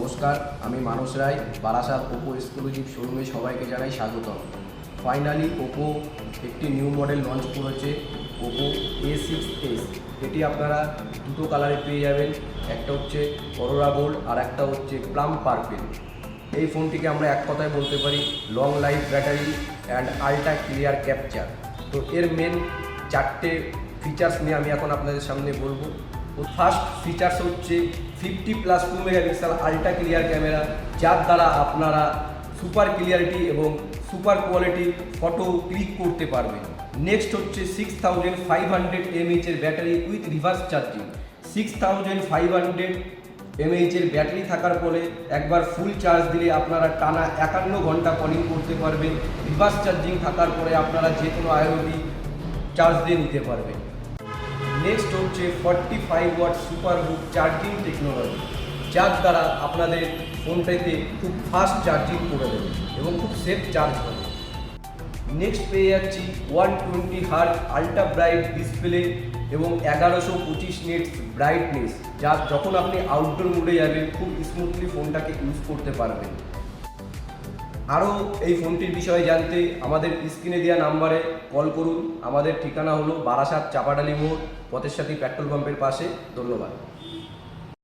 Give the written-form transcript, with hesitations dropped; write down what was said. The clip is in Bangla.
নমস্কার, আমি মানস রায়। বারাসাত ওপো এক্সক্লুসিভ শোরুমে সবাইকে জানাই স্বাগতম। ফাইনালি ওপো একটি নিউ মডেল লঞ্চ করেছে, ওপো A6s। এটি আপনারা দুটো কালারে পেয়ে যাবেন, একটা হচ্ছে অরোরা গোল্ড আর একটা হচ্ছে প্লাম পার্পেল। এই ফোনটিকে আমরা এক কথায় বলতে পারি long life battery and ultra clear capture. তো এর মেন চারটে ফিচার্স নিয়ে আমি এখন আপনাদের সামনে বলবো। ফার্স্ট ফিচার্স হচ্ছে 50+2 মেগাপিক্সেল আল্ট্রা ক্লিয়ার ক্যামেরা, যার দ্বারা আপনারা সুপার ক্লিয়ারিটি এবং সুপার কোয়ালিটি ফটো ক্লিক করতে পারবেন। নেক্সট হচ্ছে 6500 mAh এর battery with reverse charging. 6500 mAh এর ব্যাটারি থাকার ফলে একবার ফুল চার্জ দিলে আপনারা টানা 51 ঘন্টা কলিং করতে পারবেন। রিভার্স চার্জিং থাকার পরে আপনারা যে কোনো আইওটি চার্জ দিয়ে নিতে পারবেন। নেক্সট হচ্ছে 45 ওয়াট সুপার বুক চার্জিং টেকনোলজি, যার দ্বারা আপনাদের ফোনটাতে খুব ফাস্ট চার্জিং করে দেবে এবং খুব সেফ চার্জ হবে। নেক্সট পেয়ে যাচ্ছি 120 হার্জ আল্ট্রা ব্রাইট ডিসপ্লে এবং 1125 নিটস ব্রাইটনেস, যা যখন আপনি আউটডোর মোডে যাবেন খুব স্মুথলি ফোনটাকে ইউজ করতে পারবেন। আরও এই ফোনটির বিষয়ে জানতে আমাদের স্ক্রিনে দেওয়া নাম্বারে কল করুন। আমাদের ঠিকানা হলো বারাসাত চাপাডালি মোড়, পথের সাথী পেট্রোল পাম্পের পাশে। ধন্যবাদ।